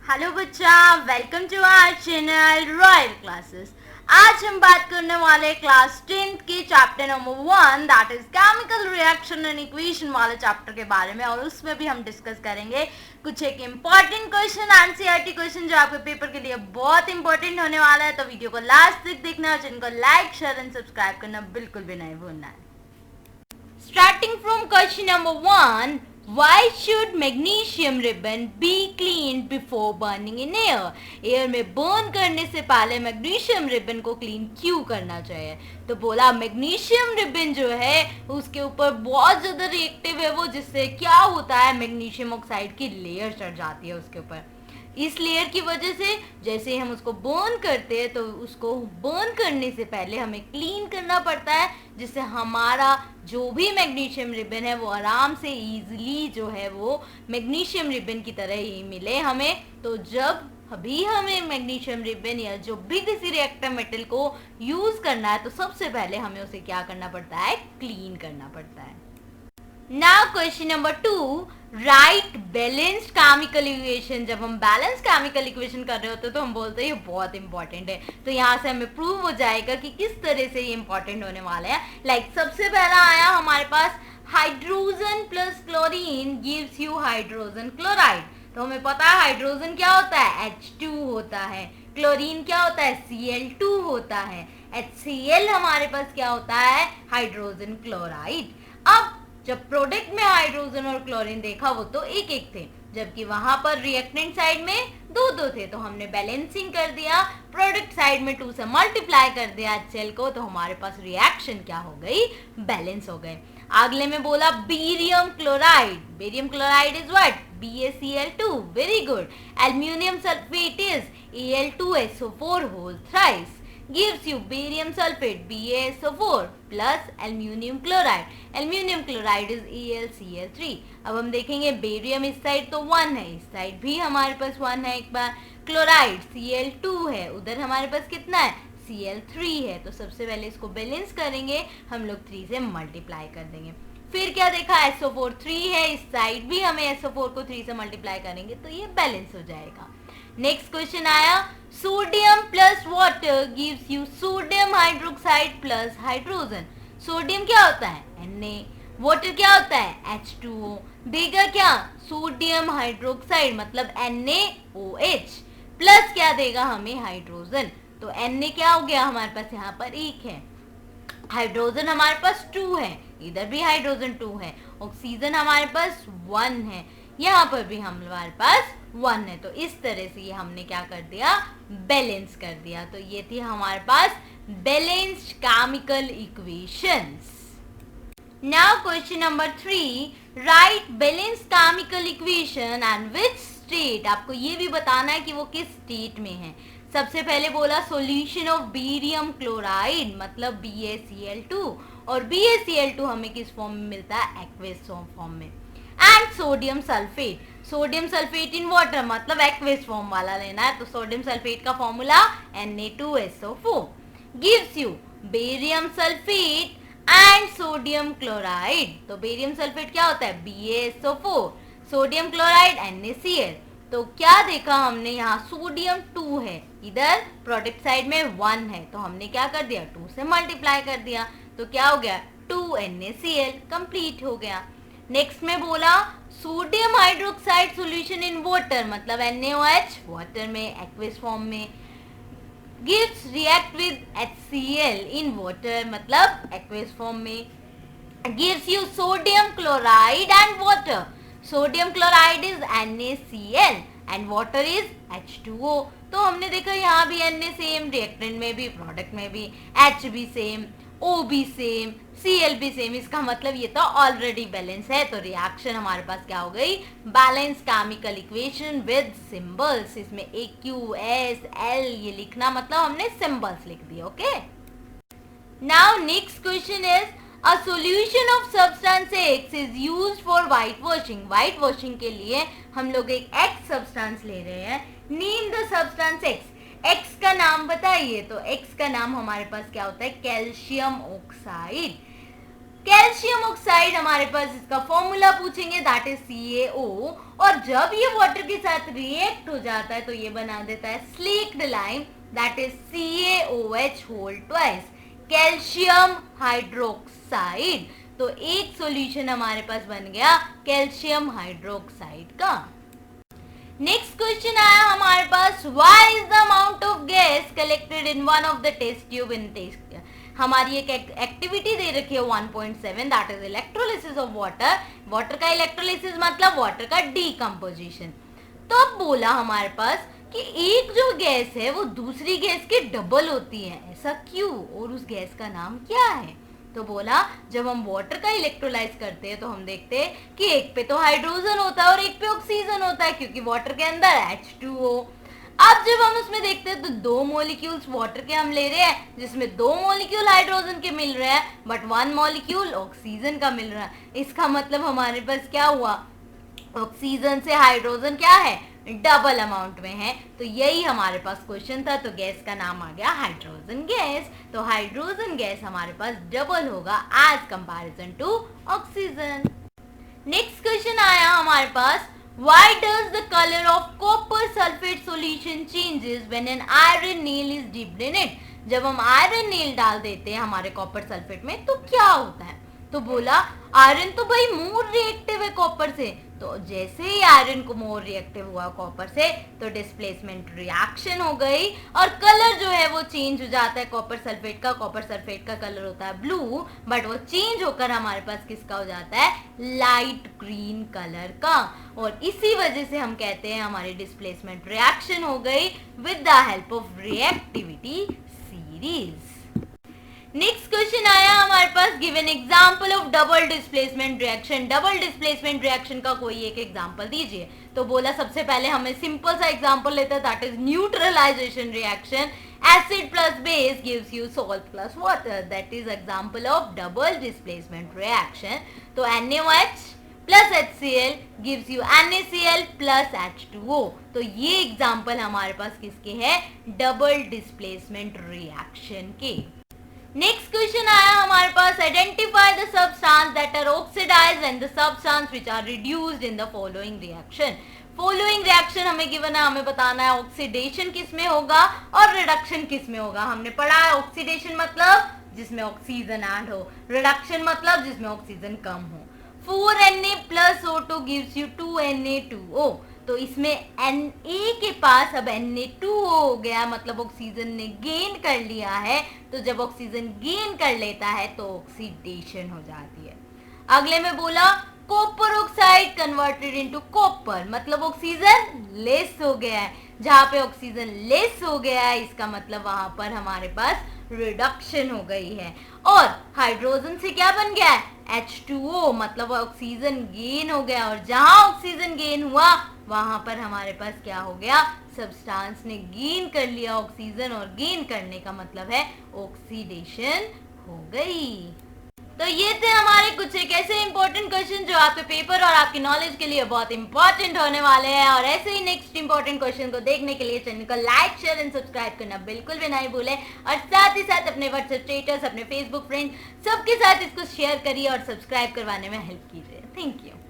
Hello बच्चा, welcome to our channel Royal Classes. आज हम बात करने वाले क्लास 10th के chapter number 1 that is chemical reaction and equation वाले चैप्टर के बारे में, और उसमें भी हम डिस्कस करेंगे कुछ एक इम्पॉर्टेंट क्वेश्चन, एनसीईआरटी क्वेश्चन जो आपके पेपर के लिए बहुत इंपॉर्टेंट होने वाला है। तो वीडियो को लास्ट तक देखना और चैनल को लाइक, शेयर एंड सब्सक्राइब करना बिल्कुल भी नहीं भूलना है। Starting from question number 1, why should magnesium ribbon be cleaned before burning in air? Air में बर्न करने से पहले मैग्नीशियम रिबन को क्लीन क्यों करना चाहिए? तो बोला मैग्नीशियम रिबन जो है उसके ऊपर बहुत ज़्यादा रिएक्टिव है वो, जिससे क्या होता है मैग्नीशियम ऑक्साइड की लेयर चढ़ जाती है उसके ऊपर। इस लेयर की वजह से जैसे हम उसको बर्न करते हैं तो उसको बर्न करने से पहले हमें क्लीन करना पड़ता है, जिससे हमारा जो भी मैग्नीशियम रिबन है वो आराम से इजीली जो है वो मैग्नीशियम रिबन की तरह ही मिले हमें। तो जब अभी हमें मैग्नीशियम रिबन या जो भी किसी रिएक्टिव मेटल को यूज करना है तो सबसे पहले हमें उसे क्या करना पड़ता है, क्लीन करना पड़ता है। Now question number 2, right balanced chemical equation. जब हम बैलेंस केमिकल इक्वेशन कर रहे होते हैं तो हम बोलते हैं ये बहुत इंपॉर्टेंट है। तो यहाँ से हमें प्रूव हो जाएगा कि किस तरह से ये इंपॉर्टेंट होने वाले हैं। लाइक सबसे पहला आया हमारे पास hydrogen plus chlorine gives you hydrogen chloride. तो हमें पता है हाइड्रोजन क्या होता है, H2 होता है। क्लोरीन क्या होता है, Cl2 होता है। HCl हमारे पास क्या होता है, हाइड्रोजन क्लोराइड। अब जब प्रोडक्ट में हाइड्रोजन और क्लोरीन देखा वो तो एक एक थे, जबकि वहां पर रिएक्टेंट साइड में दो दो थे। तो हमने बैलेंसिंग कर दिया, प्रोडक्ट साइड में 2 से मल्टीप्लाई कर दिया HCl को, तो हमारे पास रिएक्शन क्या हो गई, बैलेंस हो गए। अगले में बोला barium chloride. Barium chloride is what, BaCl2, very good. Aluminium sulphate is Al2SO4 whole thrice gives you barium sulfate BaSO4 plus aluminium chloride. Aluminium chloride is AlCl3. अब हम देखेंगे बेरियम इस साइड तो 1 है, इस साइड भी हमारे पास 1 है। एक बार क्लोराइड Cl2 है, उधर हमारे पास कितना है, Cl3 है। तो सबसे पहले इसको बैलेंस करेंगे हम लोग, 3 से मल्टीप्लाई कर देंगे। फिर क्या देखा, SO4 3 है, इस साइड भी हमें SO4 को 3 से मल्टीप्लाई करेंगे तो ये बैलेंस हो जाएगा। नेक्स्ट क्वेश्चन आया, sodium plus water gives you sodium hydroxide plus hydrogen. Sodium क्या होता है, Na, वाटर क्या होता है, H2O, देगा क्या, सोडियम हाइड्रोक्साइड मतलब NaOH, प्लस क्या देगा हमें, हाइड्रोजन। तो Na क्या हो गया हमारे पास, यहाँ पर 1 है, हाइड्रोजन हमारे पास 2 है, इधर भी हाइड्रोजन 2 है, ऑक्सीजन हमारे पास 1 है, यहाँ पर भी हमारे पास 1 है। तो इस तरह से ये हमने क्या कर दिया, बैलेंस कर दिया। तो ये थी हमारे पास balanced chemical equations. Now question number 3, write balanced chemical equation and which state. आपको ये भी बताना है कि वो किस स्टेट में है। सबसे पहले बोला सॉल्यूशन ऑफ बेरियम क्लोराइड मतलब BaCl2, और BaCl2 हमें किस फॉर्म में मिलता है, एक्वस फॉर्म में। And sodium sulphate, sodium sulphate in water मतलब एक्वस फॉर्म वाला लेना है। तो सोडियम सल्फेट का formula Na2SO4 gives you barium sulphate and sodium chloride. तो बेरियम सल्फेट क्या होता है, BaSO4, सोडियम क्लोराइड NaCl। तो क्या देखा हमने, यहाँ सोडियम 2 है, इधर प्रोडक्ट साइड में 1 है, तो हमने क्या कर दिया, 2 से मल्टीप्लाई कर दिया। तो क्या हो गया, 2NaCl, कंप्लीट हो गया। नेक्स्ट में बोला sodium hydroxide solution in water मतलब NaOH, वाटर में एक्वस फॉर्म में, gives react with HCl in water मतलब एक्वस फॉर्म में, gives you sodium chloride and water. Sodium chloride is NaCl and water is H2O। तो हमने देखा यहाँ भी Na सेम, रिएक्टेंट में भी, प्रोडक्ट में भी, H भी सेम, O भी सेम, Cl भी सेम। इसका मतलब ये तो ऑलरेडी बैलेंस है। तो रिएक्शन हमारे पास क्या हो गई, balance chemical equation with symbols. इसमें AQSL ये लिखना मतलब हमने सिंबल्स लिख दिए। Okay, now next question is a solution of substance X is used for white washing. White washing के लिए हम लोग एक X सब्सटेंस ले रहे हैं। Name the substance X। X का नाम बताइए। तो X का नाम हमारे पास क्या होता है, कैल्शियम ऑक्साइड। कैल्शियम ऑक्साइड हमारे पास इसका फॉर्मूला पूछेंगे, दैट इज CaO, और जब ये वाटर के साथ रिएक्ट हो जाता है तो ये बना देता है slaked lime, that is CaOH whole twice, calcium hydroxide. तो एक सॉल्यूशन हमारे पास बन गया कैल्शियम हाइड्रोक्साइड का। नेक्स्ट क्वेश्चन आया हमारे पास, why is the amount of gas collected in one of the test tube in test. हमारी एक एक्टिविटी दे रखी है 1.7, that is electrolysis of water. Water का इलेक्ट्रोलिसिस मतलब वाटर का डीकम्पोजिशन। तो अब बोला हमारे पास कि एक जो गैस है वो दूसरी गैस के डबल होती है, ऐसा क्यों, और उस गैस का नाम क्या है। तो बोला जब हम वाटर का इलेक्ट्रोलाइज करते हैं तो हम देखते हैं कि एक पे तो हाइड्रोजन होता है और एक पे ऑक्सीजन होता है, क्योंकि वाटर के अंदर H2O। अब जब हम उसमें देखते हैं तो दो मॉलिक्यूल्स वाटर के हम ले रहे हैं, जिसमें दो मॉलिक्यूल हाइड्रोजन के मिल रहे हैं बट वन मॉलिक्यूल ऑक्सीजन का मिल रहा है। इसका मतलब हमारे पास क्या हुआ, ऑक्सीजन से हाइड्रोजन क्या है, डबल अमाउंट में है। तो यही हमारे पास क्वेश्चन था, तो गैस का नाम आ गया हाइड्रोजन गैस। तो हाइड्रोजन गैस हमारे पास डबल होगा as comparison to oxygen. Next question आया हमारे पास, why does the color of copper sulfate solution changes when an iron nail is dipped in it। जब हम आयरन नेल डाल देते हैं हमारे कॉपर सल्फेट में तो क्या होता है। तो बोला आयरन तो भाई मोर रिएक्टिव है कॉपर से, तो जैसे ही आयरन को मोर रिएक्टिव हुआ कॉपर से तो डिस्प्लेसमेंट रिएक्शन हो गई और कलर जो है वो चेंज हो जाता है कॉपर सल्फेट का। कॉपर सल्फेट का कलर होता है ब्लू, बट वो चेंज होकर हमारे पास किसका हो जाता है, लाइट ग्रीन कलर का। और इसी वजह से हम कहते हैं हमारी डिस्प्लेसमेंट रिएक्शन हो गई with the help of reactivity series. Next question आया हमारे पास, give an example of double displacement reaction. Double displacement reaction का कोई एक एग्जांपल दीजिए। तो बोला सबसे पहले हमें सिंपल सा एग्जांपल लेते हैं, that is neutralisation reaction. Acid plus base gives you salt plus water, that is example of double displacement reaction. तो NaOH plus HCl gives you NaCl plus H2O। तो ये एग्जांपल हमारे पास किसके हैं, डबल डिस्प्लेसमेंट रिएक्शन के। Next question आया हमारे पास, identify the substance that are oxidised and the substance which are reduced in the following reaction. Following reaction हमें गिवन है, हमें बताना है ऑक्सीडेशन किस में होगा और रिडक्शन किस में होगा। हमने पढ़ा है ऑक्सीडेशन मतलब जिसमें ऑक्सीजन ऐड हो, रिडक्शन मतलब जिसमें ऑक्सीजन कम हो। 4Na plus O2 gives you 2Na2O। तो इसमें Na के पास अब Na2O हो गया, मतलब ऑक्सीजन ने गेन कर लिया है। तो जब ऑक्सीजन गेन कर लेता है तो ऑक्सीडेशन हो जाती है। अगले में बोला copper oxide converted into copper, मतलब ऑक्सीजन लेस हो गया है। जहां पे ऑक्सीजन लेस हो गया है इसका मतलब वहां पर हमारे पास रिडक्शन हो गई है। और हाइड्रोजन से क्या बन गया है, H2O, मतलब ऑक्सीजन गेन हो गया। और जहां ऑक्सीजन गेन हुआ वहां पर हमारे पास क्या हो गया, सब्सटेंस ने गेन कर लिया ऑक्सीजन, और गेन करने का मतलब है ऑक्सीडेशन हो गई। तो ये थे हमारे कुछ एक ऐसे इंपॉर्टेंट क्वेश्चन जो आपके पेपर और आपकी नॉलेज के लिए बहुत इंपॉर्टेंट होने वाले हैं। और ऐसे ही नेक्स्ट इंपॉर्टेंट क्वेश्चन को देखने के लिए चैनल को लाइक शेयर एंड सब्सक्राइब करना बिल्कुल भी नहीं भूलें। और साथ ही साथ अपने व्हाट्सएप स्टेटस, अपने फेसबुक फ्रेंड सबके साथ इसको शेयर करिए और सब्सक्राइब करवाने में हेल्प कीजिए। Thank you.